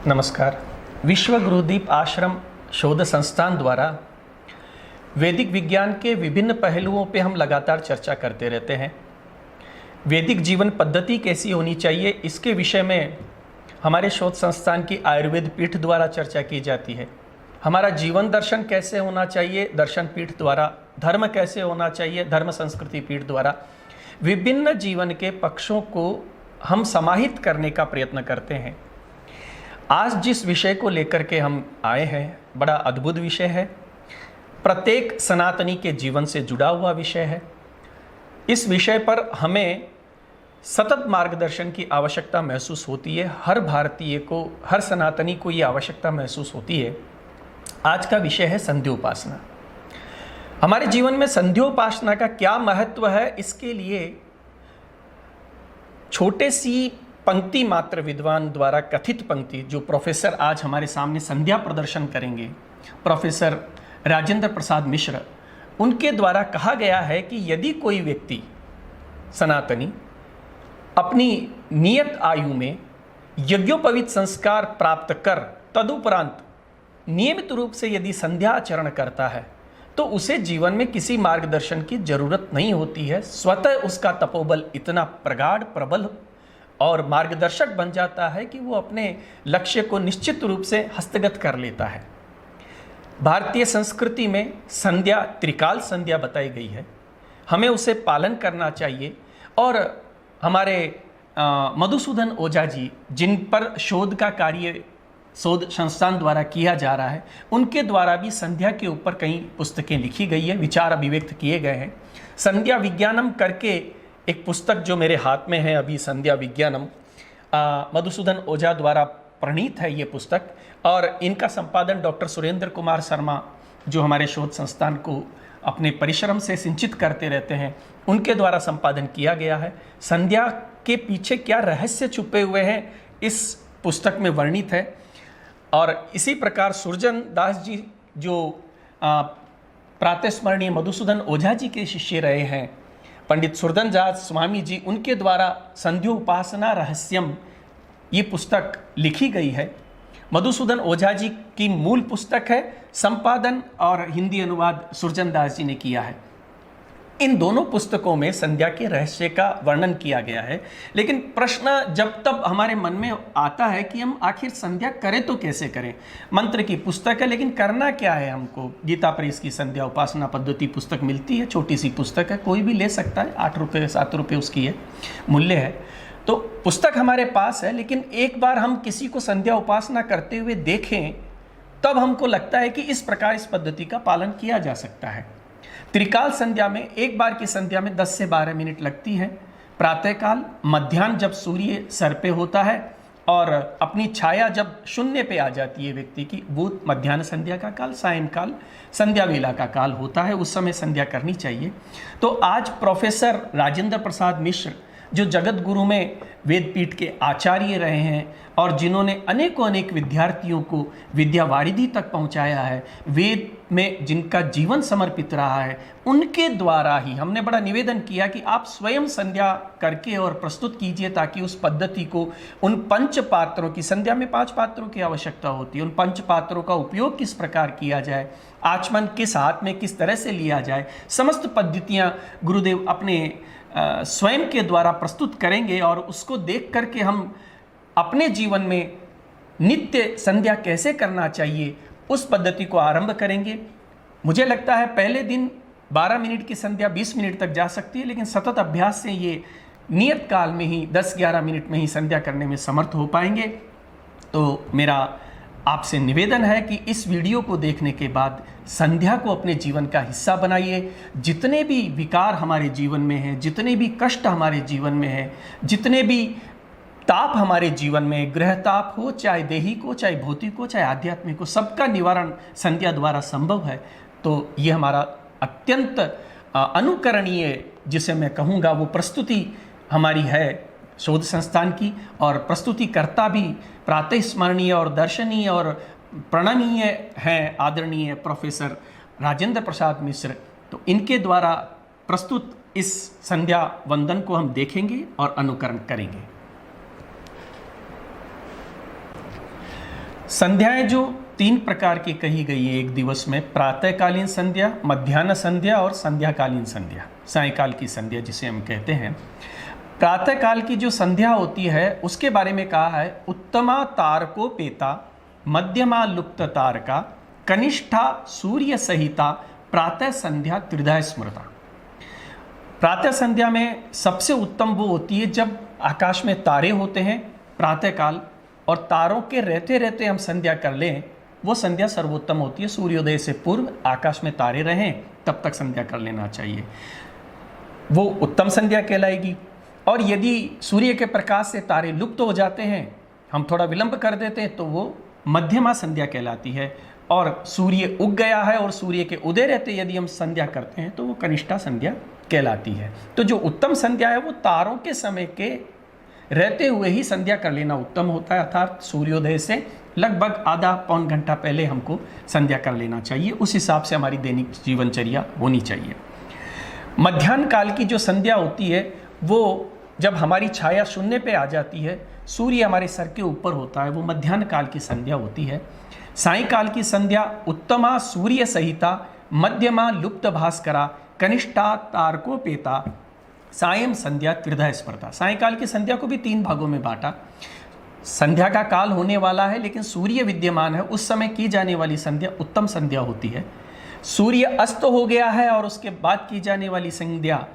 नमस्कार। विश्व गुरुदीप आश्रम शोध संस्थान द्वारा वैदिक विज्ञान के विभिन्न पहलुओं पे हम लगातार चर्चा करते रहते हैं। वैदिक जीवन पद्धति कैसी होनी चाहिए, इसके विषय में हमारे शोध संस्थान की आयुर्वेद पीठ द्वारा चर्चा की जाती है। हमारा जीवन दर्शन कैसे होना चाहिए, दर्शन पीठ द्वारा। धर्म कैसे होना चाहिए, धर्म संस्कृति पीठ द्वारा। विभिन्न जीवन के पक्षों को हम समाहित करने का प्रयत्न करते हैं। आज जिस विषय को लेकर के हम आए हैं, बड़ा अद्भुत विषय है, प्रत्येक सनातनी के जीवन से जुड़ा हुआ विषय है। इस विषय पर हमें सतत मार्गदर्शन की आवश्यकता महसूस होती है। हर भारतीय को, हर सनातनी को ये आवश्यकता महसूस होती है। आज का विषय है संध्योपासना। हमारे जीवन में संध्योपासना का क्या महत्व है, इसके लिए छोटे सी पंक्ति मात्र विद्वान द्वारा कथित पंक्ति, जो प्रोफेसर आज हमारे सामने संध्या प्रदर्शन करेंगे, प्रोफेसर राजेंद्र प्रसाद मिश्र, उनके द्वारा कहा गया है कि यदि कोई व्यक्ति सनातनी अपनी नियत आयु में यज्ञोपवीत संस्कार प्राप्त कर तदुपरांत नियमित रूप से यदि संध्या आचरण करता है तो उसे जीवन में किसी मार्गदर्शन की जरूरत नहीं होती है। स्वतः उसका तपोबल इतना प्रगाढ़, प्रबल और मार्गदर्शक बन जाता है कि वो अपने लक्ष्य को निश्चित रूप से हस्तगत कर लेता है। भारतीय संस्कृति में संध्या त्रिकाल संध्या बताई गई है, हमें उसे पालन करना चाहिए। और हमारे मधुसूदन ओझा जी, जिन पर शोध का कार्य शोध संस्थान द्वारा किया जा रहा है, उनके द्वारा भी संध्या के ऊपर कई पुस्तकें लिखी गई है, विचार अभिव्यक्त किए गए हैं। संध्या विज्ञानम करके एक पुस्तक जो मेरे हाथ में है अभी, संध्या विज्ञानम, मधुसूदन ओझा द्वारा प्रणीत है ये पुस्तक। और इनका संपादन डॉक्टर सुरेंद्र कुमार शर्मा, जो हमारे शोध संस्थान को अपने परिश्रम से सिंचित करते रहते हैं, उनके द्वारा संपादन किया गया है। संध्या के पीछे क्या रहस्य छुपे हुए हैं, इस पुस्तक में वर्णित है। और इसी प्रकार सुरजन दास जी, जो प्रातस्मरणीय मधुसूदन ओझा जी के शिष्य रहे हैं, पंडित सुरजन दास स्वामी जी, उनके द्वारा संध्योपासना रहस्यम ये पुस्तक लिखी गई है। मधुसूदन ओझा जी की मूल पुस्तक है, संपादन और हिंदी अनुवाद सुरजन दास जी ने किया है। इन दोनों पुस्तकों में संध्या के रहस्य का वर्णन किया गया है। लेकिन प्रश्न जब तब हमारे मन में आता है कि हम आखिर संध्या करें तो कैसे करें। मंत्र की पुस्तक है, लेकिन करना क्या है हमको। गीता प्रेस की संध्या उपासना पद्धति पुस्तक मिलती है, छोटी सी पुस्तक है, कोई भी ले सकता है, 8 रुपये 7 रुपये उसकी है मूल्य है। तो पुस्तक हमारे पास है, लेकिन एक बार हम किसी को संध्या उपासना करते हुए देखें तब हमको लगता है कि इस प्रकार इस पद्धति का पालन किया जा सकता है। त्रिकाल संध्या में एक बार की संध्या में 10 से 12 मिनट लगती है। प्रातःकाल, मध्याह्न जब सूर्य सर पे होता है और अपनी छाया जब शून्य पे आ जाती है व्यक्ति की, वो मध्याह्न संध्या का काल, सायंकाल संध्या वेला का काल होता है, उस समय संध्या करनी चाहिए। तो आज प्रोफेसर राजेंद्र प्रसाद मिश्र, जो जगत गुरु में वेदपीठ के आचार्य रहे हैं और जिन्होंने अनेकों अनेक विद्यार्थियों को विद्यावारिधि तक पहुंचाया है, वेद में जिनका जीवन समर्पित रहा है, उनके द्वारा ही हमने बड़ा निवेदन किया कि आप स्वयं संध्या करके और प्रस्तुत कीजिए, ताकि उस पद्धति को, उन 5 पात्रों की, संध्या में 5 पात्रों की आवश्यकता होती है, उन 5 पात्रों का उपयोग किस प्रकार किया जाए, आचमन किस हाथ में किस तरह से लिया जाए, समस्त पद्धतियाँ गुरुदेव अपने स्वयं के द्वारा प्रस्तुत करेंगे। और उसको देख करके हम अपने जीवन में नित्य संध्या कैसे करना चाहिए, उस पद्धति को आरंभ करेंगे। मुझे लगता है पहले दिन 12 मिनट की संध्या 20 मिनट तक जा सकती है, लेकिन सतत अभ्यास से ये नियत काल में ही 10-11 मिनट में ही संध्या करने में समर्थ हो पाएंगे। तो मेरा आपसे निवेदन है कि इस वीडियो को देखने के बाद संध्या को अपने जीवन का हिस्सा बनाइए। जितने भी विकार हमारे जीवन में हैं, जितने भी कष्ट हमारे जीवन में हैं, जितने भी ताप हमारे जीवन में, ग्रह ताप हो, चाहे दैहिक हो, चाहे भौतिक हो, चाहे आध्यात्मिक हो, सबका निवारण संध्या द्वारा संभव है। तो ये हमारा अत्यंत अनुकरणीय, जिसे मैं कहूँगा, वो प्रस्तुति हमारी है शोध संस्थान की। और प्रस्तुतिकर्ता भी प्रातः स्मरणीय और दर्शनीय और प्रणनीय हैं, आदरणीय प्रोफेसर राजेंद्र प्रसाद मिश्र। तो इनके द्वारा प्रस्तुत इस संध्या वंदन को हम देखेंगे और अनुकरण करेंगे। संध्याएं जो 3 प्रकार की कही गई है एक दिवस में, प्रातःकालीन संध्या, मध्याह्न संध्या और संध्याकालीन संध्या, सायंकाल की संध्या जिसे हम कहते हैं। प्रातःकाल की जो संध्या होती है उसके बारे में कहा है, उत्तमा तारकोपेता, मध्यमा लुप्त तारका, कनिष्ठा सूर्य सहिता, प्रातः संध्या त्रिधा स्मृता। प्रातः संध्या में सबसे उत्तम वो होती है जब आकाश में तारे होते हैं प्रातःकाल, और तारों के रहते रहते हम संध्या कर लें, वो संध्या सर्वोत्तम होती है। सूर्योदय से पूर्व आकाश में तारे रहें तब तक संध्या कर लेना चाहिए, वो उत्तम संध्या कहलाएगी। और यदि सूर्य के प्रकाश से तारे लुप्त हो जाते हैं, हम थोड़ा विलंब कर देते हैं, तो वो मध्यमा संध्या कहलाती है। और सूर्य उग गया है और सूर्य के उदय रहते यदि हम संध्या करते हैं तो वो कनिष्ठा संध्या कहलाती है। तो जो उत्तम संध्या है वो तारों के समय के रहते हुए ही संध्या कर लेना उत्तम होता है, अर्थात सूर्योदय से लगभग आधा पौन घंटा पहले हमको संध्या कर लेना चाहिए। उस हिसाब से हमारी दैनिक जीवनचर्या होनी चाहिए। मध्याह्न काल की जो संध्या होती है वो जब हमारी छाया शून्य पे आ जाती है, सूर्य हमारे सर के ऊपर होता है, वो मध्याह्न काल की संध्या होती है। सायंकाल की संध्या उत्तमा सूर्य सहिता, मध्यमा लुप्त भास्करा, कनिष्ठा तारकोपेता, सायं संध्या त्रिधा स्मृता। सायंकाल की संध्या को भी 3 भागों में बांटा। संध्या का काल होने वाला है लेकिन सूर्य विद्यमान है, उस समय की जाने वाली संध्या उत्तम संध्या होती है। सूर्य अस्त हो गया है और उसके बाद की जाने वाली संध्या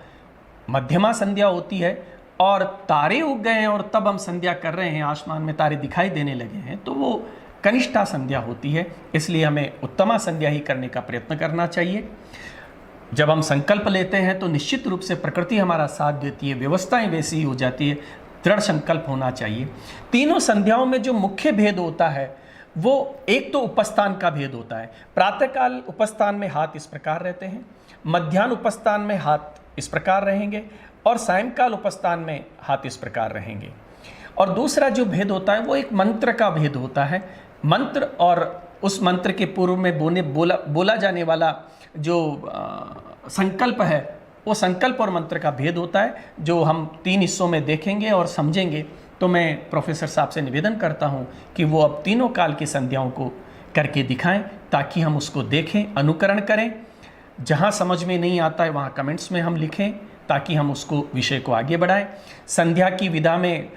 मध्यमा संध्या होती है। और तारे उग गए हैं और तब हम संध्या कर रहे हैं, आसमान में तारे दिखाई देने लगे हैं, तो वो कनिष्ठा संध्या होती है। इसलिए हमें उत्तमा संध्या ही करने का प्रयत्न करना चाहिए। जब हम संकल्प लेते हैं तो निश्चित रूप से प्रकृति हमारा साथ देती है, व्यवस्थाएं वैसी ही हो जाती है, दृढ़ संकल्प होना चाहिए। तीनों संध्याओं में जो मुख्य भेद होता है वो एक तो उपस्थान का भेद होता है। प्रातःकाल उपस्थान में हाथ इस प्रकार रहते हैं, मध्याह्न उपस्थान में हाथ इस प्रकार रहेंगे और सायंकाल उपस्थान में हाथ इस प्रकार रहेंगे। और दूसरा जो भेद होता है वो एक मंत्र का भेद होता है। मंत्र और उस मंत्र के पूर्व में बोला जाने वाला जो संकल्प है, वो संकल्प और मंत्र का भेद होता है, जो हम 3 हिस्सों में देखेंगे और समझेंगे। तो मैं प्रोफेसर साहब से निवेदन करता हूँ कि वो अब तीनों काल की संध्याओं को करके दिखाएं ताकि हम उसको देखें, अनुकरण करें। जहाँ समझ में नहीं आता है वहाँ कमेंट्स में हम लिखें ताकि हम उसको विषय को आगे बढ़ाएं। संध्या की विधा में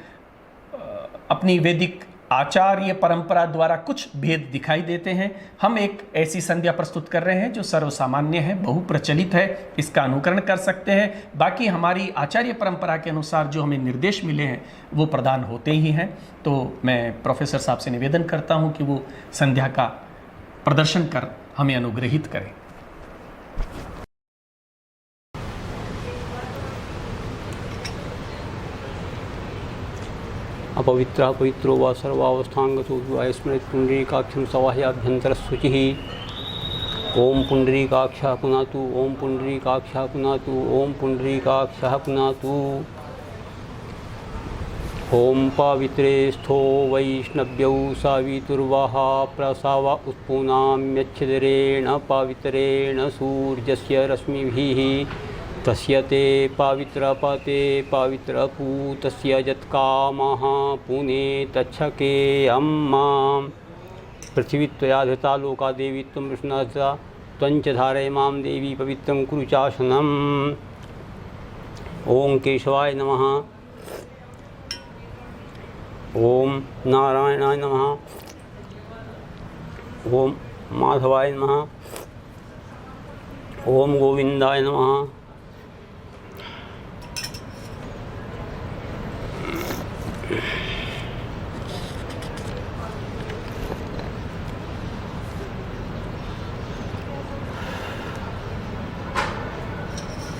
अपनी वैदिक आचार्य परंपरा द्वारा कुछ भेद दिखाई देते हैं। हम एक ऐसी संध्या प्रस्तुत कर रहे हैं जो सर्वसामान्य है, बहुप्रचलित है, इसका अनुकरण कर सकते हैं। बाकी हमारी आचार्य परंपरा के अनुसार जो हमें निर्देश मिले हैं वो प्रदान होते ही हैं। तो मैं प्रोफेसर साहब से निवेदन करता हूं कि वो संध्या का प्रदर्शन कर हमें अनुग्रहित करें। अपवित्रः पवित्रो वा सर्वावस्थांगतो स्मृत पुंडरीकाक्षं सवाह्याभ्यन्तरशुचिः। ओम पुंडरीकाक्षः पुनातु, ओम पुंडरीकाक्षः पुनातु, ओम पुंडरीकाक्षः पुनातु। ओम पवित्रे स्थो वैष्णव्यौ सावितुर्वाः प्रसाव उत्पूनाम्यच्छिदरेण पवित्रेण सूर्यस्य रश्मिभिः। तस्य ते पवित्रपते पवित्रपूतस्य यत्कामः पुने तच्छके अम्मा। पृथिवी त्वया धृता लोका देवी त्वं विष्णुर्धृता त्वञ्च धारय मां देवी पवित्रं कुरु चाशनम्। ओम केशवाय नमः, ओम नारायणाय नमः, ओम माधवाय नमः, ओम गोविंदाय नमः।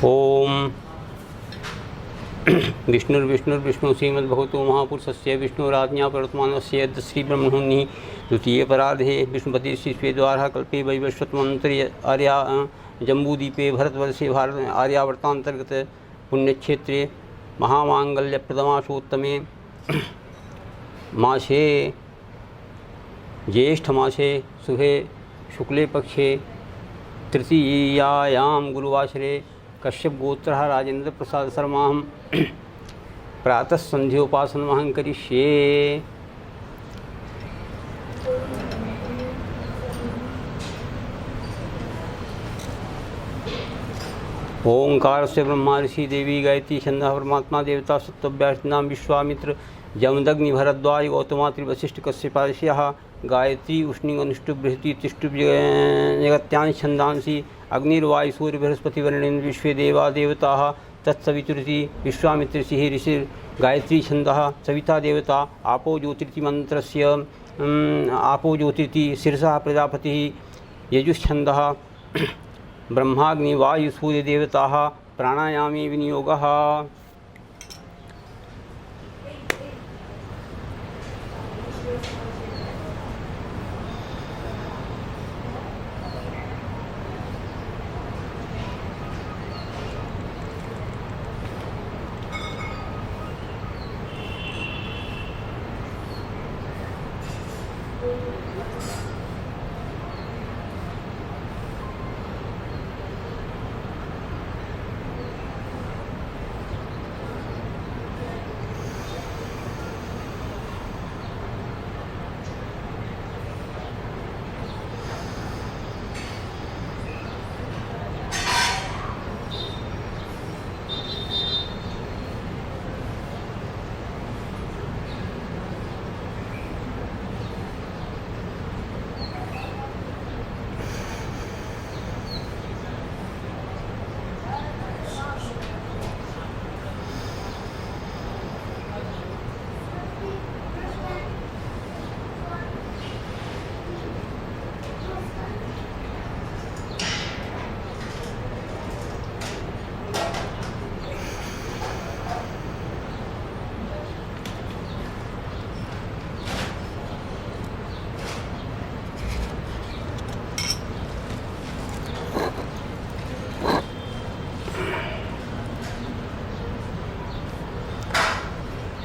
ओम विष्णुर्विष्णुर्विष्णु श्रीमद्भगवतो महापुरुषस्य विष्णुराज्ञा प्रवर्तमानस्य श्रीब्रह्मणि द्वितीय परार्धे विष्णुपति श्रीस्वेद्वारा कल्पे वैवस्वतमंतरे आर्या जम्बूद्वीपे भरतवर्षे भारत आर्यावर्तांतर्गत पुण्यक्षेत्रे महामांगल्यप्रदमासोत्तमे मासे ज्येष्ठमासे शुभे शुक्ले पक्षे तृतीयायां गुरुवासरे कश्यप गोत्र राजेंद्र प्रसाद शर्मा प्रातः संध्योपासनमहं करिष्ये। ओंकार से ब्रह्मा ऋषि देवी गायत्री छंदः परमात्मा देवता सत्तव्यास्नाम विश्वामित्र जमदग्नि भरद्वाज गौतमात्रि वशिष्ठ कश्यपादस्याः गायत्री उष्णि अनुष्टु बृहति तिष्टु जगत्यानि छंदांसि अग्निर्वायु सूर्य बृहस्पति वरुणेन्द्र विश्वे देवा देवताः तत्सवितुरिति विश्वामित्र ऋषिः ऋषिर् गायत्री छंदः सविता देवता आपो ज्योतिरिति मंत्रस्य आपो ज्योतिरिति शिरसः प्रजापतिः यजुश्छंदः ब्रह्माग्नि वायु सूर्य देवताः प्राणायामे विनियोगः।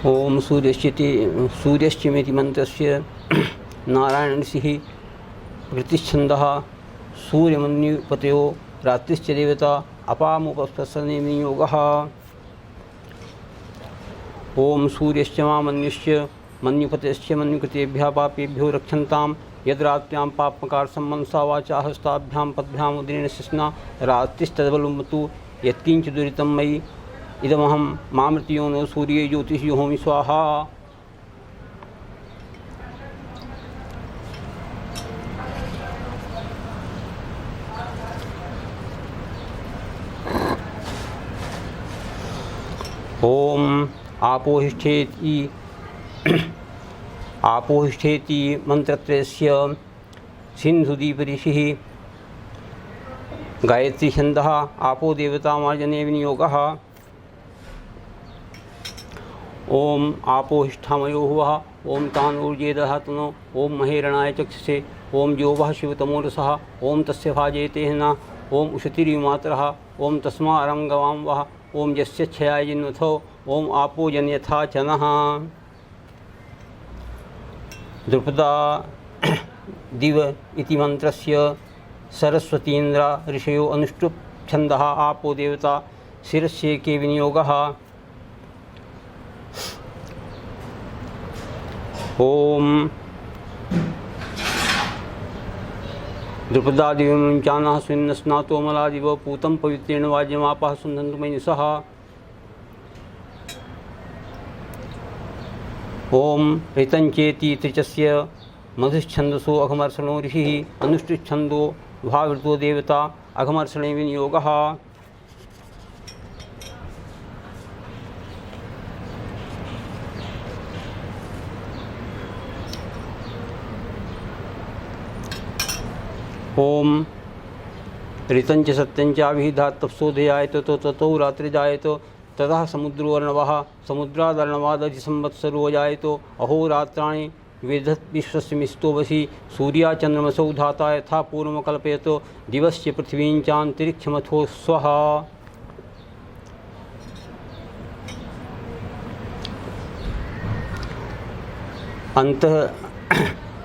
ओम सूर्यश्चिमेति मंत्रस्य नारायण ऋषिः प्रतिच्छन्दः सूर्यमन्युपतयो रात्रिश्च देवता अपामुपस्पर्शने विनियोगः। ओम सूर्यश्च मामन्युश्च मन्युपतयश्च मन्युकृतेभ्यः पापेभ्यो रक्षन्तां यद्रात्र्यां पापकारसम्मनसा वाचा हस्ताभ्यां पद्भ्याम् उदरेण शिश्ना रात्रिस्तद्बलुमतु यत्किञ्च दुरितं मयि इदमहं मामृत्यो नो सूर्ये ज्योतिषयोहोमि स्वाहा। ओम आपोहिष्ठेति मंत्रत्रयस्य सिन्धुदीप ऋषिः गायत्री छन्दः आपो देवतामार्जने विनियोगः। ओम आपोहिष्ठामयो हुवः ओम तानूर्जेदः तनो ओम महेरणाय चक्षुषे ओम ज्योवः शिवतमोरसः ओम तस्य भाजयते न ओम उशतिरिमातरः ओम तस्मारं गवां वः ओम यस्य क्षयाय जिन्वथो ओम आपो जन्यथा चनः। द्रुपदा दिव इति मंत्रस्य सरस्वतीन्द्र ऋषयो अनुष्टुप् छन्दः आपो देवता शिरस्येके विनियोगः। ओम द्रुपदादिवं चानः स्विन्नस्नातो मलादिव पूतं पवित्रेण वाज्यमापः सुन्दन्तु मयिनसः। ओम ऋतञ्चेति त्रिचस्य मधुश्छन्दसो अघमर्षणो ऋषिः अनुष्ठुच्छन्दो भावृतो देवता अघमर्षणे विनियोगः। ओम ऋतंच सत्यंचाभिधा तपसोदयायत तो ततो रात्रिजायत ततः समुद्रो अर्णवः समुद्रादर्णवादधिसंवत्सरो जायतो अहोरात्राणि वेदत् विश्वस्य मिस्तो वसि सूर्याचन्द्रमसौ धाता यथा पूर्वमकल्पयत दिवस्य पृथिवीं चान्तरिक्षमथो स्वः।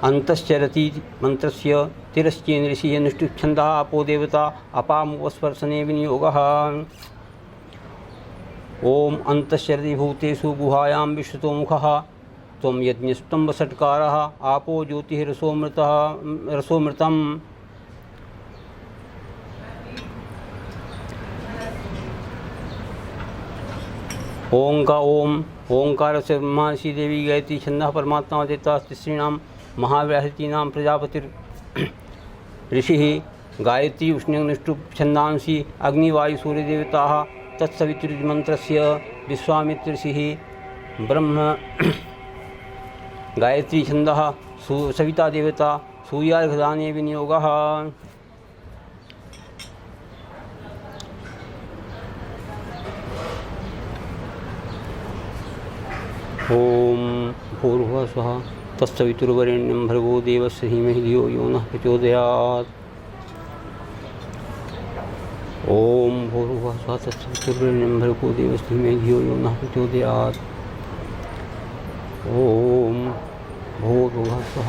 अंतश्चरति मंत्रस्य तिरश्चेन ऋषिः अनुष्ठुच्छन्दः आपो देवता अपामुपस्पर्शने विनियोगः। ओम अंतश्चरति भूतेषु गुहायां विश्वतो मुखः त्वं यज्ञस्तंभ षट्कारः आपो ज्योतिः रसोमृतम्। ओम ओंकार से महर्षि देवी गायत्री छंदः परमात्मा देवता तिसृणाम महाव्याहृतीनां प्रजापति ऋषि गायत्री उष्णनिष्ठुप छंदांसी अग्निवायु सूर्य देवता तत्सवितुर्मंत्रस्य विश्वामित्र ऋषि ब्रह्म गायत्री छंदः सविता देवता सूर्यार्घदाने विनियोगः। ओम भूर्भुवः स्वः तत्सवितुर्वरेण्यं भर्गो देवस्य धीमहि धियो यो नः प्रचोदयात्। ओम भूर्भुवः स्वः तत्सवितुर्वरेण्यं भर्गो देवस्य धीमहि धियो यो नः प्रचोदयात्। ओम भूर्भुवः स्वः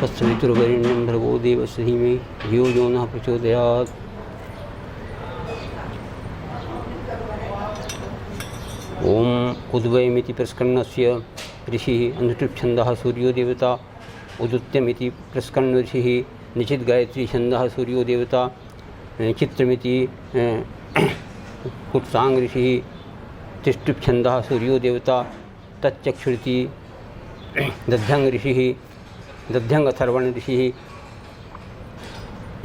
तत्सवितुर्वरेण्यं भर्गो देवस्य धीमहि धियो यो नः प्रचोदयात्। ओम उद्वयमिति प्रस्कन्नस्य ऋषिः अनुष्टुप् छन्दः सूर्यो देवता उदुत्यमिति प्रस्कन्न ऋषिः निचित गायत्री छन्दः सूर्यो देवता चित्रमिति कुत्सांग ऋषिः तिष्टुप् छन्दः सूर्यो देवता तच्चक्षुरिति दध्यंग ऋषिः दध्यंग अथर्वण ऋषिः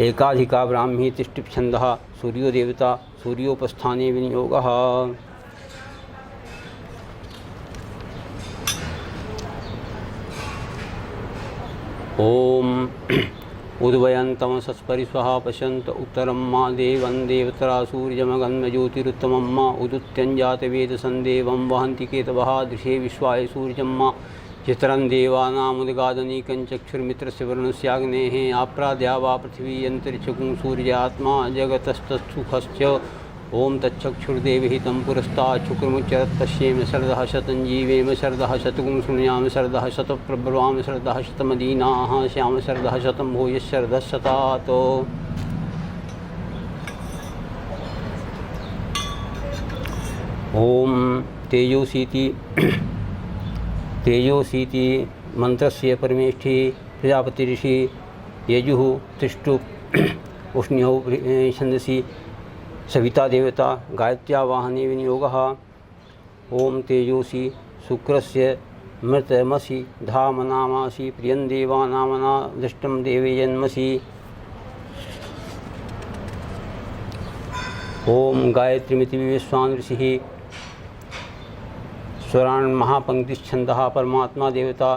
एकाधिका ब्राह्मी तिष्टुप् छन्दः सूर्यो देवता सूर्योपस्थाने विनियोगः। ओम उद्वयन्तमसस्परिस्वः पश्यन्त उत्तरं मा देवं देवतरा सूर्यमगन्मज्योतिरुत्तमं मा उदुत्यञ्जातवेदसन्देवं वहन्ति केतवः दृशे विश्वाय सूर्यं मा चित्रं देवानामुद्गादनीकं चक्षुर्मित्रस्य वरुणस्याग्नेः आप्राद्या वा पृथिवी अन्तरिक्षगुं सूर्यात्मा जगतस्तत्सुखश्च। ओम तच्चक्षुर्देवी तं पुरस्तात् शुक्रमुच्चरत् पश्येम शरदः शतं जीवेम शरदः शतगुं शृणुयाम शरदः शतप्रब्रवाम शरदः शतमदीनाः श्याम शरदः शतं भूयश्शरदः शतात्। ओम तेजोसीति मंत्रस्य परमेष्ठी प्रजापति ऋषि यजुः तिष्ठुप् उष्ण्यौ छन्दसि सविता देवता गायत्र्या वाहने विनियोगः। ओम तेजोसी शुक्रस्य मृतमसि धामनामासि प्रियं देवानामना दृष्टं देवे जन्मसि। ओम गायत्रीमिति विश्वान् ऋषिः स्वरान् महापंक्तिच्छन्दः परमात्मा देवता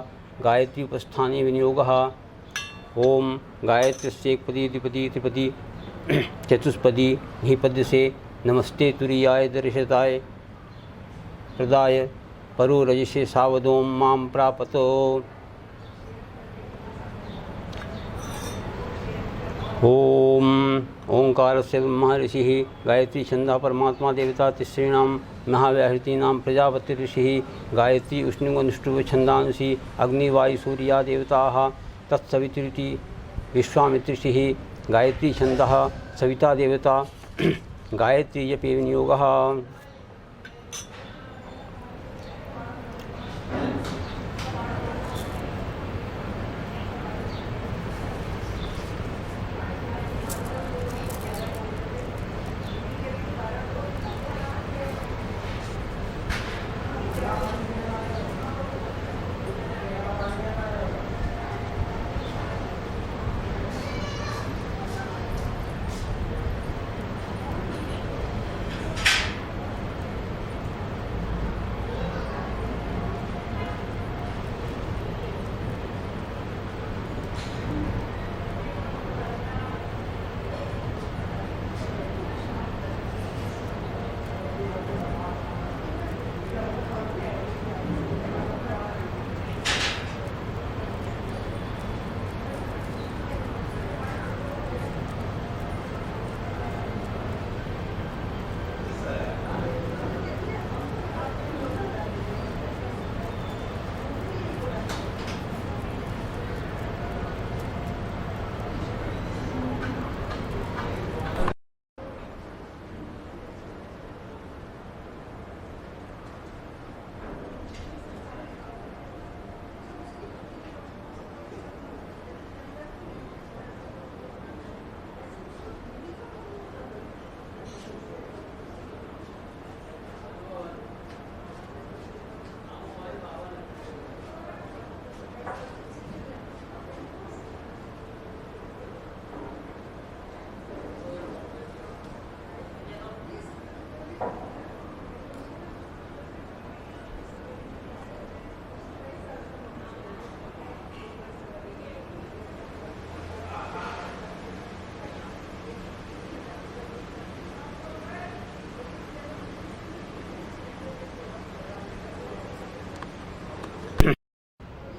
गायत्री उपस्थाने विनियोगः। ओम गायत्र्यस्य एकपदी द्विपदी त्रिपदी चतुष्पदी निपद्य से नमस्ते तुरीयाय दर्शताय प्रदाय परो रजसे सावधोम माम प्रापतो। ओम ओंकार से महर्षि गायत्री छंदः परमात्मा देवता तिसृणां महाव्याहृतीनां प्रजापति ऋषिः गायत्री उष्णुवनुष्टुव छंदांसि अग्निवायु सूर्या देवताः तत्सवितुरिति विश्वामित्र ऋषिः गायत्री छन्दः सविता देवता गायत्री जपे विनियोगः।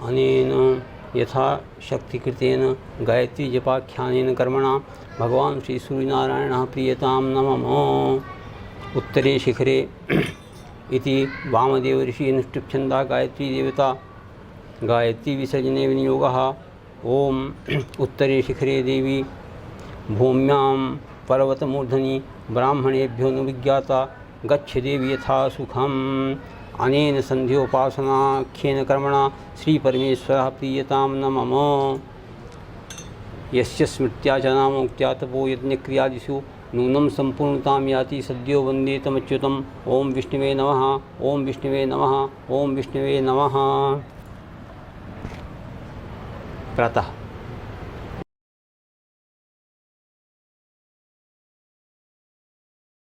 अनेन यथा शक्तिकृतेन गायत्री जपाख्यानेन कर्मणा भगवान् श्री सूर्यनारायणः प्रीयतां न मम। उत्तरे शिखरे इति वामदेव ऋषि अनुष्ठुप्छन्दा गायत्री देवता गायत्री विसर्जने विनियोगः। ओम उत्तरे शिखरे देवी भूम्यां पर्वतमूर्धनि ब्राह्मणेभ्यो न विज्ञाता गच्छ देवी यथा सुखम्। अनेन संध्योपासनाख्येन कर्मणा श्रीपरमेश्वरः प्रीयतां न मम। यस्य स्मृत्या च नामोक्त्या तपो यज्ञक्रियादिषु नूनं सम्पूर्णतां याति सद्यो वन्दे तमच्युतम्। ओम विष्णुवे नमः। ओम विष्णुवे नमः। ओम विष्णुवे नमः। प्रातः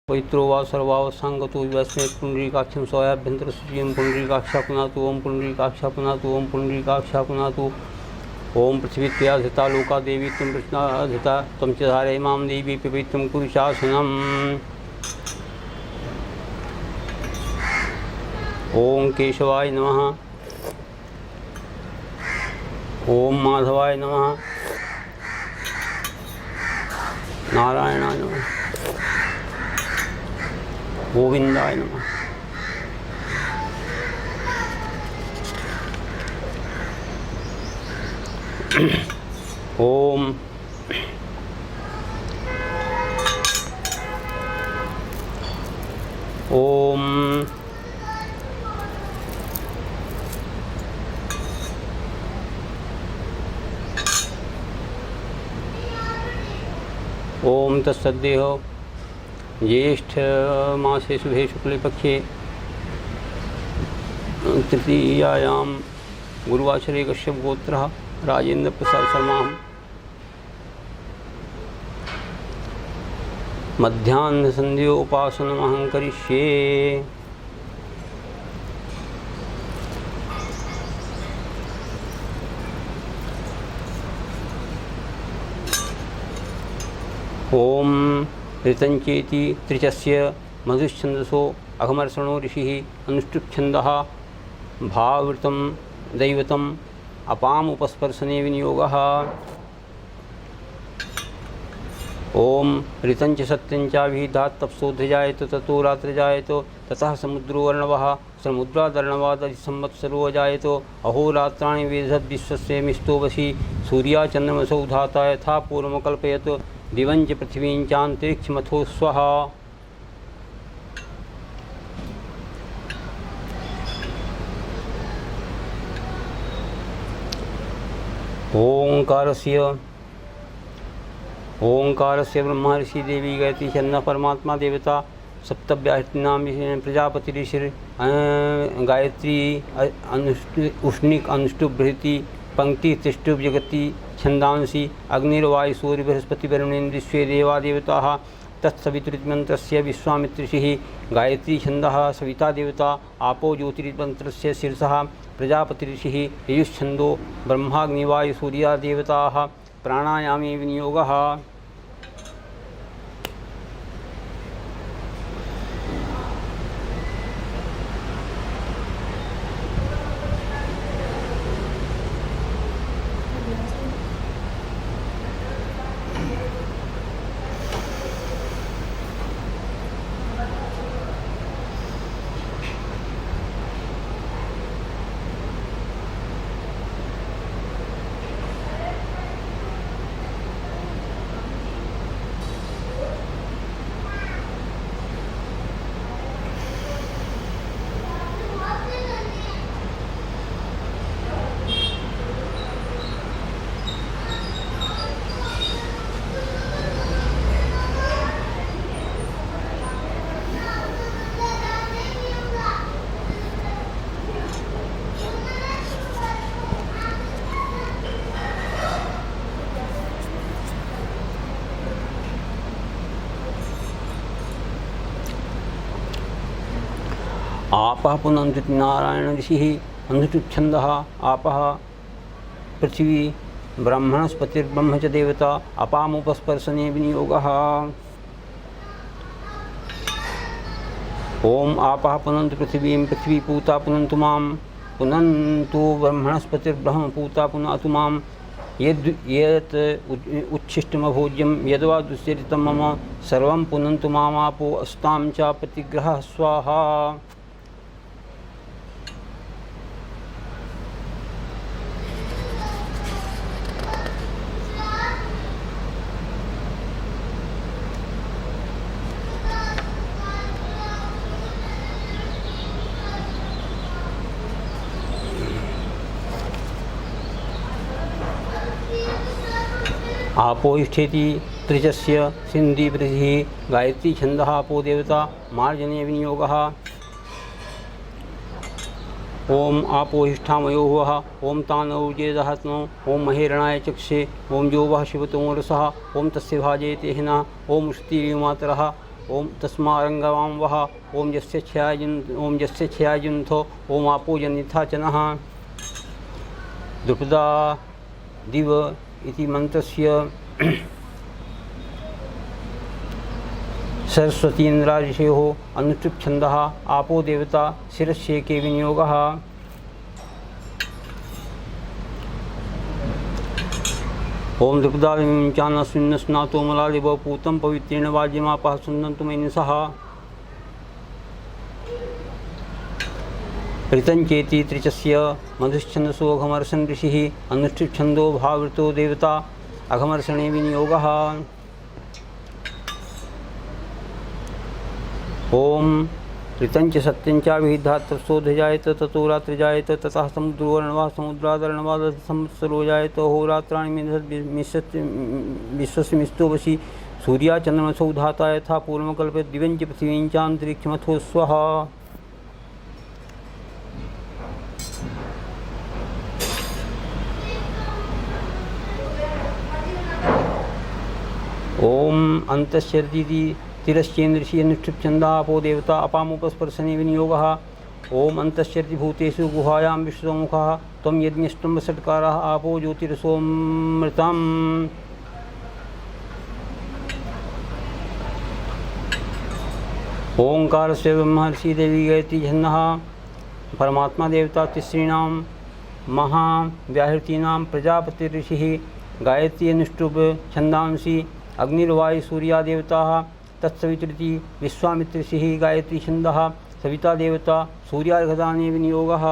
पवित्रो वा सर्वावसांगतो विवस्मे पुण्डरीकाक्षं स्वयाभ्यन्तरशुचिं पुण्डरीकाक्षा पुनातु। ओम पुण्डरीकाक्षा पुनातु। ओम पुण्डरीकाक्षा पुनातु। ओम पृथ्वीत्वया धृता लोका देवी त्वं कृष्णा धृता त्वं च धारय मां देवी पवित्रं कुरु शासनम्। ओम केशवाय नमः। ओम माधवाय नमः। नारायणाय नमः। गोविंदाय नमः। ओम ओम ओम तत्सद्देह ज्येष्ठ मासे शुभे शुक्लपक्षे तृतीयायां गुरुवासरे कश्यपगोत्रः राजेन्द्र प्रसाद शर्मा मध्याह्न संध्योपासनमहं करिष्ये। ओम ऋतंचेति त्रिचस्य मधुच्छंदसो अघमर्षणो ऋषिः अनुष्ठुप्छन्दः भावृतं दैवतम् अपामुपस्पर्शने विनियोगः। ओम ऋतंच सत्यंचाभिधात् तपसोऽध्यायतो ततो रात्रजायतो ततः समुद्रो अर्णवः समुद्रादर्णवादधिसंवत्सरो अजायतो अहोरात्राणि वेदद्विश्वस्य मिष्टो वशी सूर्या चन्द्रमसौ धाता यथा पूर्वमकल्पयत् दिवञ्च पृथिवीं चान्तरिक्षमथो स्वः। ओंकारस्य ब्रह्मर्षि देवी गायत्री छंदः परमात्मा देवता सप्तव्याहृतीनां प्रजापति ऋषि गायत्री उष्णिक अनुष्टुप बृहति पंक्ति तिष्टुप जगति छंदांसि अग्निर्वायु सूर्य बृहस्पति वरुणेन्द्र विश्वे देवा देवताः तत्सवितुर्मन्त्रस्य विश्वामित्र ऋषिः गायत्री छंदः सविता देवता आपो ज्योतिर्मन्त्रस्य शीर्षः प्रजापति ऋषिः यजुच्छंदो ब्रह्माग्निवायु सूर्या देवताः प्राणायामे विनियोगः। आपः पुनन्ति नारायण ऋषिः अनुष्ठुप्छन्दः आपः पृथ्वी ब्रह्मणस्पतिर्ब्रह्म च देवता अपामुपस्पर्शने विनियोगः। ओम आपः पुनन्तु पृथिवीं पृथ्वी पूता पुनन्तु मां पुनन्तु ब्रह्मणस्पतिर्ब्रह्मपूता पुनातु मां यत् उच्छिष्टमभोज्यं यद्वा दुश्चरितं मम सर्वं पुनन्तु मामापो अस्तां च प्रतिग्रहः स्वाहा। आपोष्ठेति त्रिजस्य सिन्धि वृद्धिः गायत्री छन्दः आपो देवता मार्जने विनियोगः। ओम आपोहिष्ठामयो वः ओम तानौजेदहत्नो ओम महेरणाय चक्षे ओम जो वः शिवतमो रसः ओम तस्य भाजयते हिनः ओम उष्टिमातरः ओम तस्मारंगवां वः ओम यस्य छयाजुन्थो ओम आपो जनिथा च नः। द्रुपदा दिव इति मंत्रस्य सरस्वतीन्द्रादिशयोः अनुष्टुप् छन्दः आपो देवता शिरस्येके विनियोगः। ओम द्रुपदाचान स्नातो मलालिव पूतं पवित्रेण वाज्यमापः सुन्दन्तु मेनसः। ऋतञ्चेति त्रिचस्य मधुश्छन्दसो अघमर्षण ऋषिः अनुष्ठिच्छन्दो भावृतो देवता अघमर्षणे विनियोगः। ओम ऋतञ्च सत्यञ्च विहिधात्रसोऽधिजायत ततो रात्रिजायत ततः समुद्रोर्णवः समुद्रादर्णवः संवत्सरो जायत होरात्राणि विश्वस्य मिष्टो वशी सूर्या चन्द्रमसौ धाता यथा पूर्वकल्पे दिव्यञ्च पृथिवीञ्चान्तरिक्षमथो स्वः। ओम अंतश्चरति तिरश्चेन्द्रषि अनुष्ठिप् आपो देवता अपामुपस्पर्शने विनियोगः। ओम अंतश्चरति भूतेषु गुहायां विश्वमुखः त्वं यज्ञस्तम्भषट्कारः आपो ज्योतिरसोऽमृतम्। ओंकारस्य ब्रह्मर्षि देवी गायत्री छन्दः परमात्मा देवता तिसॄणां महाव्याहृतीनां प्रजापतिर्षिः गायत्री अनुष्टुप् छन्दांसि अग्निर्वायु सूर्या देवताः तत्सवितृति विश्वामित्रऋषिः गायत्री छन्दः सविता देवता सूर्यार्घदाने विनियोगः।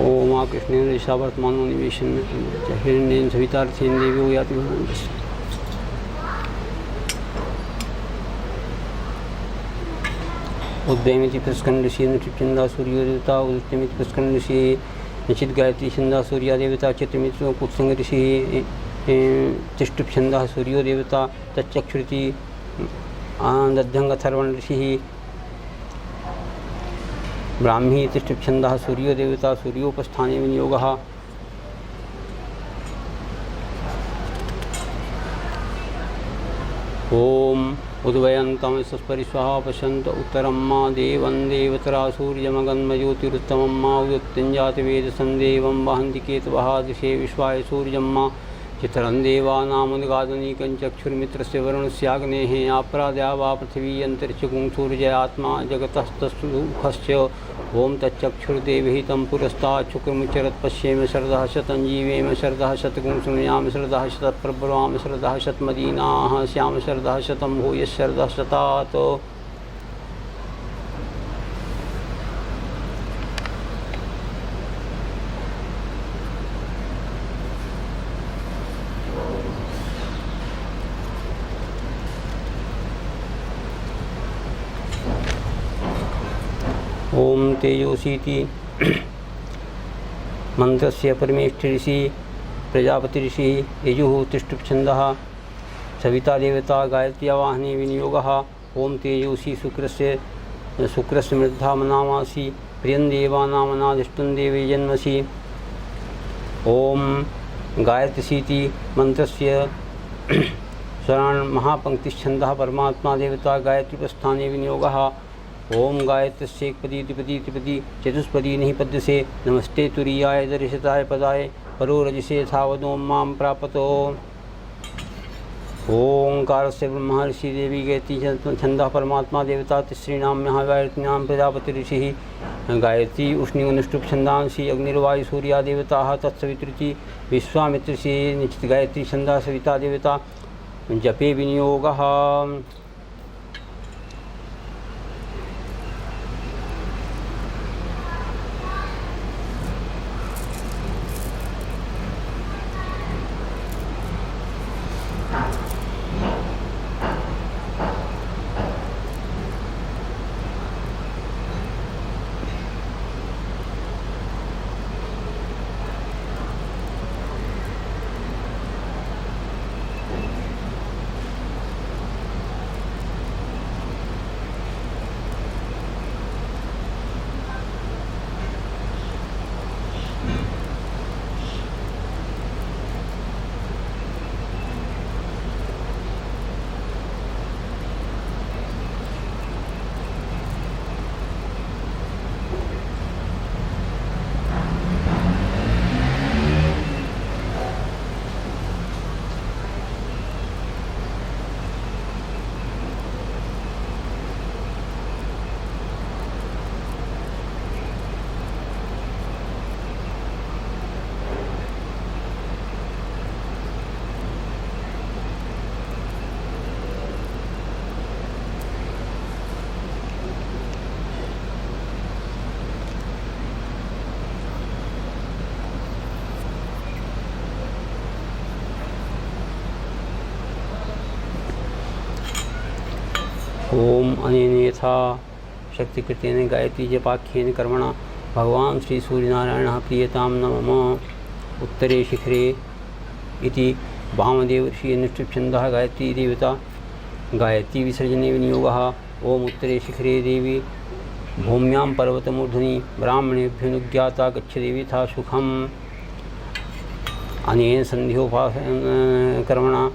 ओम कृष्णेन ऋषा वर्तमानो निवेशन हिरण्येन सवितार्थेन देवो याति भवन्तः। उद्यमिति पुष्करण ऋषि नृत्यछन्दः सूर्यो देवता उद्यमिति पुष्करण ऋषि निश्चित गायत्री छन्दः सूर्या देवता चित्रमिति कुत्संग ऋषि तिष्ठुप् छन्दः सूर्यो देवता तच्चक्षुरिति दध्यङ्गथर्वण ऋषिः ब्राह्मी तिष्ठुप् छन्दः सूर्यो देवता सूर्योपस्थाने विनियोगः। ओम उद्वयन्तं स्वस्परिस्वाहा पश्यन्त उत्तरं मा देवं देवतरा सूर्यमगन्मज्योतिरुत्तमं मा उदुत्तञ्जाति वेदसन्देवं वहन्ति केतवः दिशे विश्वाय सूर्यं मा चित्रं देवानामुद्गादनीकं चक्षुर्मित्रस्य वरुणस्याग्नेः आपराद्या वा पृथिवी अन्तरिक्षगुं सूर्यात्मा जगतस्तस्सुखश्च ओम तच्चक्षुर्देवहितं पुरस्तात् शुक्रमुच्चरत् पश्येम शरदः शतं जीवेम शरदः शतगुं शृणुयाम शरदः शतप्रब्रवाम शरदः शतमदीनाः श्याम शरदः शतं भूयः शरदः शतात्। ओम तेजोसीति मंत्रस्य परमेष्ठि ऋषि प्रजापति ऋषि यजुः तिष्ठुप् छन्दः सविता देवता गायत्री आवाहने विनियोगः। ओम तेजोसी शुक्रस्य मृद्धा मनामासि प्रियं देवानामनाधिष्ठं देवे जन्मसि ओम गायत्रीति मंत्रस्य स्वरण महापंक्तिछंदः परमात्मा देवता गायत्री प्रस्थाने विनियोगः। ओम गायत्र्येकपदी द्विपदी त्रिपदी चतुष्पदी नहीं पद्य से नमस्ते तुरीयाय दर्शिताय पदाय परो रजसे थावदोम माम प्रापतो। ओंकार से ब्रह्मर्षि देवी गायत्री छंदः परमात्मा देवता तिसृणाम्यः गायत्रीनाम प्रजापति ऋषि गायत्री उष्णिगनुष्टुप छंदांसी अग्निर्वायु सूर्या देवता तत्सवितृति विश्वामित्र से निश्चित गायत्री छंदा सविता देवता जपे विनियोगः। ओम अनेन यथा शक्तिकृतेन गायत्री जपाख्येन कर्मणा भगवान श्री सूर्यनारायणः प्रीयतां न मम उत्तरे शिखरे इति वामदेव ऋषि अनुष्ठुप्छन्दः गायत्री देवता गायत्री विसर्जने विनियोगः। ओम उत्तरे शिखरे देवी भूम्यां पर्वतमूर्धनि ब्राह्मणेभ्योऽनुज्ञाता गच्छ देवी था सुखम्। अनेन संध्योपासना कर्मणा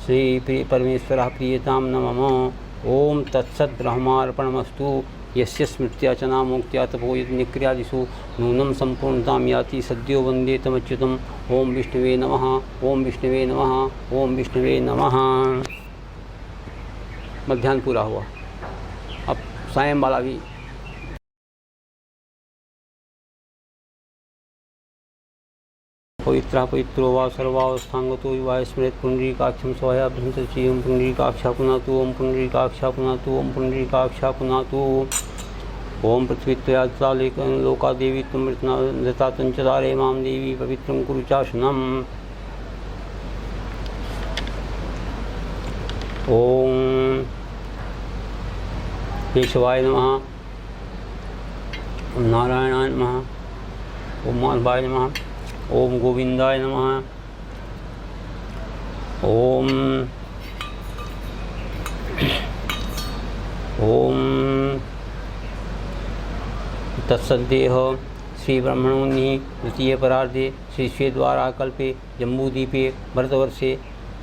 श्री परमेश्वरः प्रीयतां न मम। ओम तत्सत् ब्रह्मार्पणमस्तु यस्य स्मृत्या च नामोक्त्या तपो यज्ञक्रियादिषु नूनं संपूर्णतां याति सद्यो वन्दे तमच्युतम्। ओम विष्णुवे नमः। ओम विष्णुवे नमः। ओम विष्णुवे नमः। मध्याह्न पूरा हुआ, अब सायं वाला भी पवित्रः पवित्रो वा सर्वावस्थांगतो युवा स्मृत पुंडरीकाक्षं स्वायाभ्यन्तरची ओम पुंडरीकाक्षा पुनातु ओम पुंडरीकाक्षा पुनातु ओम पुंडरीकाक्षा पुनातु। ओम पृथ्वीत्वया दत्ता लोका देवी त्वमृता तंचदारे मां देवी पवित्रं कुरु चाशनम्। ओम केशवाय नमः। ओम नारायणाय नमः। ओम माधवाय नमः। ओम गोविंदाय नमः। ओम तत्सदेह श्री ब्रह्मणोन्नि द्वितीय परार्धे श्री श्वेतद्वारा कल्पे जम्बूद्वीपे भरतवर्षे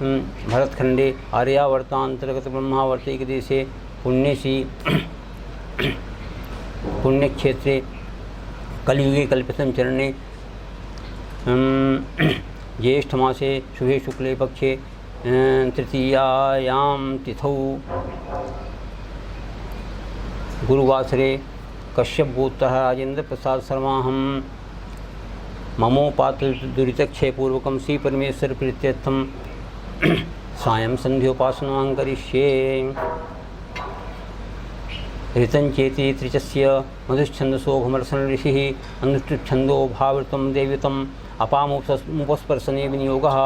भरतखंडे आर्यावर्तांतर्गत ब्रह्मावर्तिक देशे पुण्यश्री पुण्यक्षेत्रे कलियुगे कल्पितं चरणे ज्येष्ठ मासे शुभे शुक्ले पक्षे तृतीयायां तिथौ गुरुवासरे कश्यपगोत्रः राजेंद्र प्रसाद शर्माहं ममोपातदुरितक्षयपूर्वकं श्री परमेश्वर प्रीत्यर्थं सायं संध्योपासनां करिष्ये। ऋतंचेति त्रिचस्य मधुच्छन्दसोघमर्षण ऋषिः अनुष्ठुच्छन्दो भावृतं देवतं अपामुपस्पर्शने विनियोगः।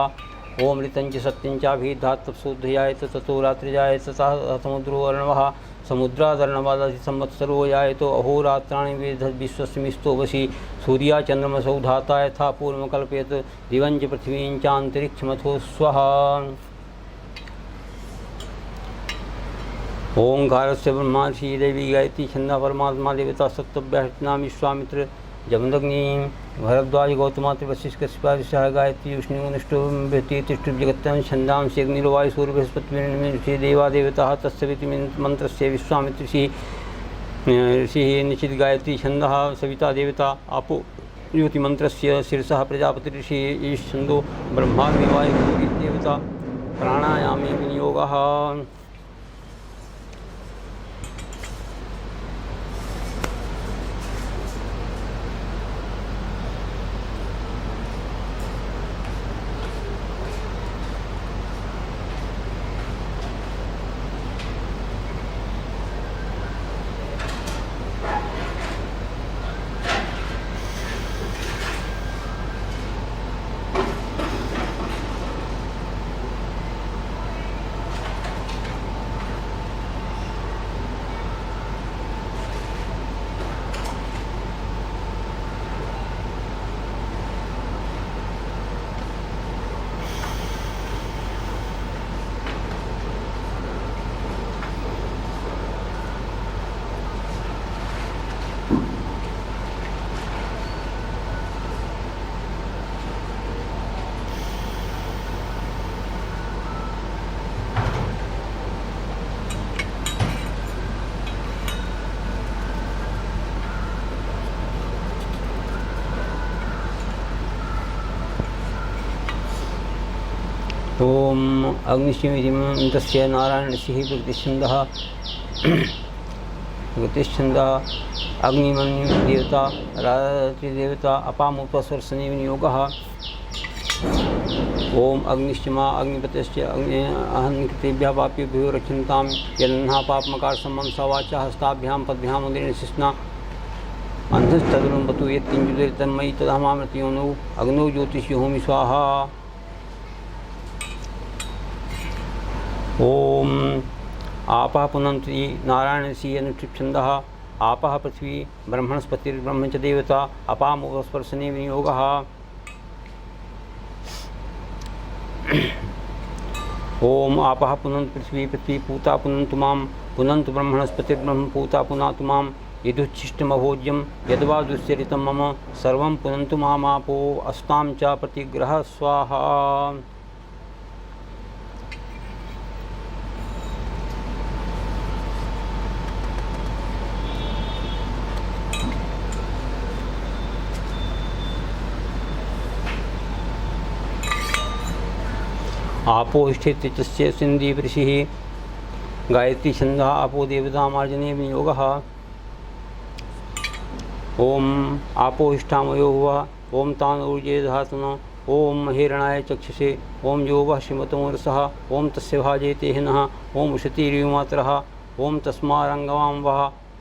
ओम ऋतंच सत्यंचाभिधात्तप्सोध्यायत ततो रात्रिजायत ततः समुद्रो अर्णवः समुद्रादर्णवादधि संवत्सरो यायतो अहोरात्राणि विश्वस्मिस्तो वशी सूर्या चंद्रमसौ धाता यथा पूर्वकल्पयत दिवंच पृथ्वीं चान्तरिक्षमथो स्वः। ओंकार से ब्रह्मा श्री देवी गायत्री छंदा परमात्मा देवता सत्यव्याहृतनाम विश्वामित्र जमदग्नि भरद्वाज गौतमात्र वशिष्ठ कश्यपादिशः गायत्री उष्णिगुनिष्ठो बृहति तिष्ठुः जगत्तं छन्दांसि अग्निर्वायुः सूर्यः बृहस्पतिर्निमिषे देवा देवताः तत्सवितुः मंत्रस्य विश्वामित्र ऋषिः निश्चित गायत्री छन्दः सविता देवता आपो युवति मंत्रस्य शीर्षः प्रजापति ऋषिः ईश छन्दो ब्रह्माग्नि वायुः देवता प्राणायामे विनियोगः। ओम अग्निशिमिं तस्य नारायण ऋषिः प्रतिष्ठन्दः अग्निमन्यु देवता रात्रिदेवता अपामुपस्वर्शने विनियोगः। ओम अग्निश्चमा अग्निपतश्च अहन्कृतेभ्यः पापेभ्यो रक्षन्तां यदन्हा पापमकार सम्मं सवाचा हस्ताभ्यां पद्भ्यां उदरेण शिस्ना अन्धस्तदुलम्बतु यत्किञ्चित् तन्मयि तदहमामृतयोनौ अग्नौ ज्योतिष्योमि स्वाहा। ओम आपः पुनन्ति नारायण ऋषि अनुष्ठिप्छन्दः आपः पृथ्वी ब्रह्मणस्पतिर्ब्रह्म च देवता अपामुपस्पर्शने विनियोगः। ओम आपः पुनन्त पृथ्वी पृथ्वी पूता पुनन्तु मां पुनन्तु ब्रह्मणस्पतिर्ब्रह्म पूता पुनातु मां यदुच्छिष्टमभोज्यं यद्वा दुश्चरितं मम सर्वं पुनन्तु मामापो अस्तां च प्रतिग्रह स्वाहा। आपो स्थितस्य सिन्धि ऋषिः गायत्री छन्दः आपो देवतामार्जने विनियोगः। ओम आपो इष्टामयो हुवः ओम तान ऊर्जे धातुना ओम हिरणाय चक्षुषे ओम यो वः श्रीमतोरसः ओम तस्य भाजे तेहनः ओम उशतीरिमात्रः ओम तस्मारङ्गवां वः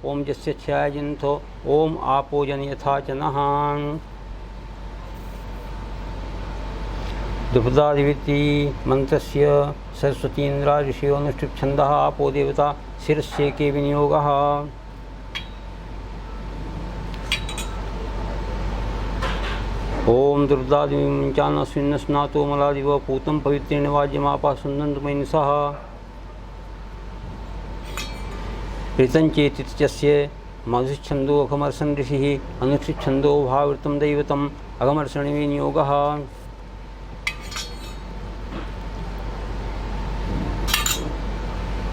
ओम यस्य छायजिन्थो ओम आपो जनयथा च नः। द्रुपदादिविति मंत्रस्य सरस्वतीन्द्रा ऋषियो अनुष्ठिप्छन्दः आपो देवता शिरस्येके विनियोगः। ओम दुर्दादिविचानस्विन्न स्नातो मलादिव पूतं पवित्रेण वाज्यमापः सुन्दन्तमयिनसः। ऋतञ्चेतित्यस्य मधुच्छन्दो अघमर्षण ऋषिः अनुष्ठिप्छन्दो भावृतं दैवतम् अघमर्षणे विनियोगः।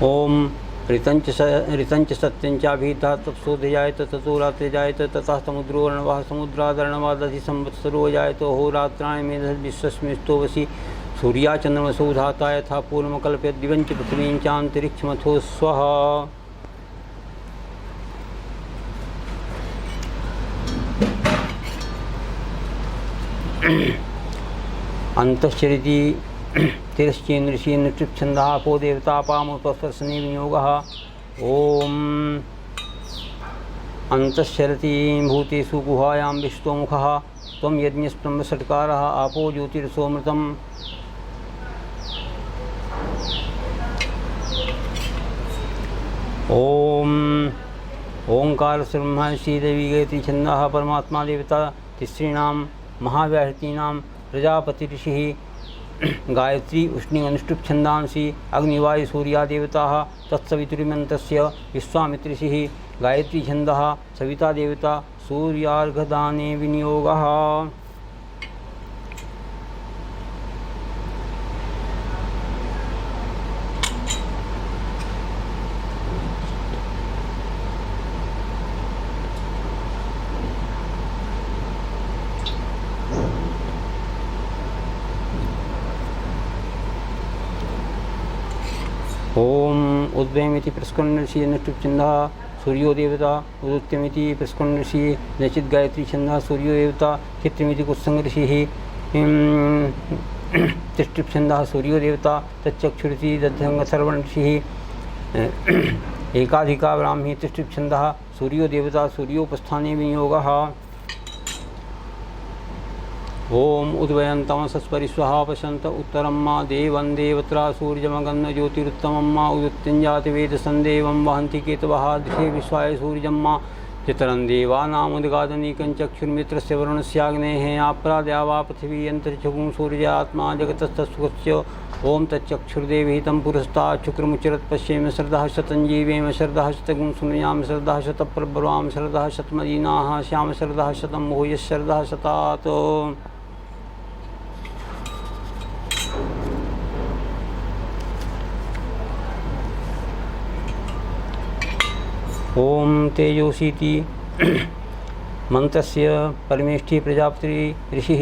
ओम ऋतंच सत्यं चाभिता तत्सोऽजायत ततो रात्रे जायत ततः समुद्रोर्णवः समुद्रादर्णवादधि संवत्सरो जायत होरात्राणि मेधद्विश्वस्मिस्तो वसि सूर्या चन्द्रमसो धाता यथा पूर्वमकल्प्यत दिवञ्च पृथिवीं चान्तरिक्षमथो स्वः। अंतश्चरिति तिरश्चेन ऋषि नृक्षन्दः आपो देवता पामुपस्पर्शने विनियोगः। ओम अंतश्चरति भूतेषु गुहायां विश्वमुखः त्वं यज्ञस्ब्रह्मषट्कारः आपो ज्योतिरसोऽमृतम्। ओम ओंकार ब्रह्मा श्रीदेवी गायत्री छन्दः परमात्मा देवता तिसॄणां महाव्याहृतीनां प्रजापति ऋषिः गायत्री उष्णी अनुष्टुप छंदांसी अग्निवायु सूर्या देवता तत्सवितुर्मंत्रस्य विश्वामित्र ऋषिः गायत्री छन्दः सविता देवता सूर्यार्घदाने विनियोगः। ओम उद्वयमिति प्रस्करण ऋषि अनुष्टुप छंदः सूर्यो देवता उदुत्यमिति प्रस्करण ऋषि नचित गायत्री छंदः सूर्यो देवता चित्रमिति कुत्संग ऋषि तिष्टुप छंदः सूर्यो देवता तच्चक्षुरिति दद्धंग सर्वण ऋषि एकाधिका ब्राह्मी तिष्टुप छंदः सूर्यो देवता सूर्योपस्थाने विनियोगः। ओम उद्वयन्तम सस्परि स्वाहा पश्यन्त उत्तरं मा देवं देवत्रा सूर्यमगन्न ज्योतिरुत्तमं मा उदुत्यञ्जाति वेद संदेवं वहन्ति केतवः दिशे विश्वाय सूर्यं मा चितरं देवानामुद्गादनीकं चक्षुर्मित्रस्य वरुणस्याग्नेः आपराद्यावा पृथिवी अन्तरिक्षगुं सूर्यात्मा जगतस्तस्वस्य ओम तच्चक्षुर्देवी तं पुरस्तात् शुक्रमुच्चरत् पश्येम श्रद्धः शतं जीवेम श्रद्धः शतगुं सुनयाम श्रद्धः शतप्रब्रवाम श्रद्धः शतमदीनाः श्याम श्रद्धः शतं भूयः श्रद्धः शतात्। ओम तेजोसीति मंत्रस्य परमेष्ठी प्रजापति ऋषिः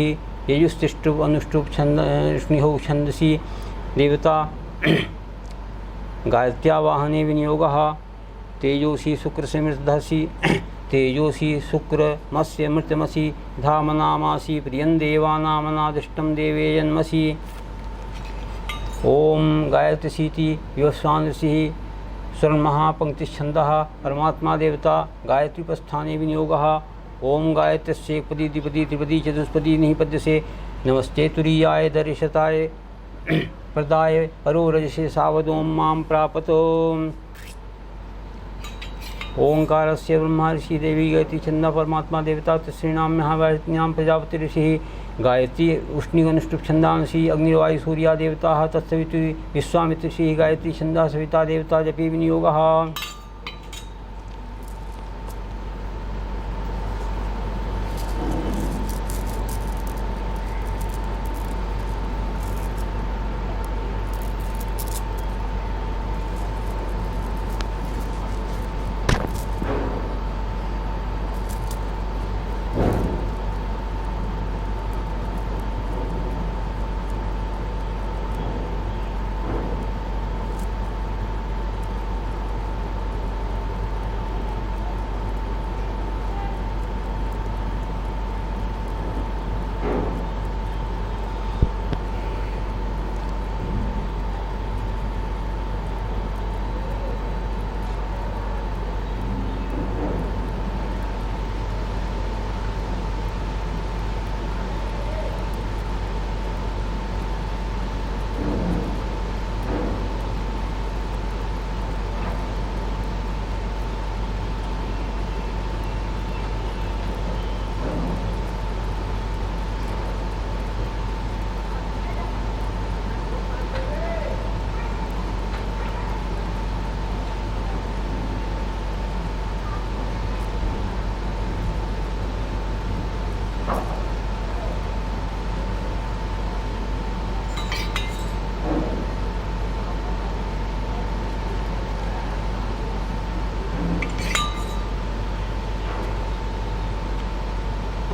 यजुस्तिष्ठुप् अनुष्टुप् छंद स्निहौ छंदसि देवता गायत्र्यावाहने विनियोगः। तेजोसी शुक्र से मृतधसि तेजोसी शुक्र मत्स्य मृतमसि धामनामासि प्रियं देवानामनादिष्टं देवे जन्मसि। ओम गायत्रीसीति विवस्वान् ऋषिः स्वर्णमहापंक्तिछंदः परमात्मा देवता गायत्रीपस्थाने विनियोगः। ओम गायत्रस्य एकपदी द्विपदी त्रिपदी चतुष्पदी निपद्यसे नमस्ते तुरीयाय दर्शताय प्रदाय परो रजसे सावधोम मां प्रापतो। ओंकारस्य ब्रह्मा ऋषि देवी गायत्री छंदः परमात्मा देवता तस्रीणां महावाहिन्यां प्रजापति ऋषिः गायत्री उष्णी अनुष्टुप छंदांसि अग्निर्वायु सूर्या देवताः तत्सवितु विश्वामित्र ऋषिः गायत्री छंदः सविता देवता जपे विनियोगः।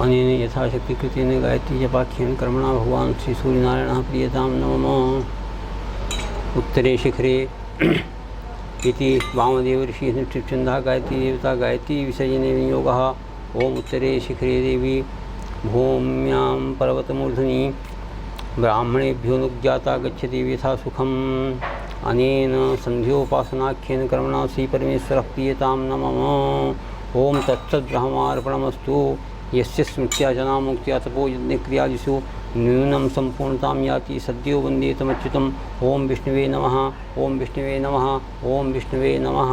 अनेन यथाशक्ति कृतेन गायत्री जपाख्येन कर्मणा भगवान् श्री सूर्यनारायणः प्रीयतां नमः। उत्तरे शिखरे इति वामदेव ऋषिः अनुष्ठितछन्दः गायत्री देवता गायत्री विसर्जने विनियोगः। ओम उत्तरे शिखरे देवी भूम्यां पर्वतमूर्धनि ब्राह्मणेभ्योऽनुज्ञाता गच्छति यथा सुखम्। अनेन संध्योपासनाख्येन कर्मणा श्री परमेश्वरः प्रीयतां नमः। ओम तत्सद्ब्रह्मार्पणमस्तु। यस्य स्मृत्या जना मुक्त्या तपो यज्ञक्रियादिषु न्यूनं संपूर्णतां याति सद्यो वन्दे तमच्युतम्। ओम विष्णुवे नमः। ओम विष्णुवे नमः। ओम विष्णुवे नमः।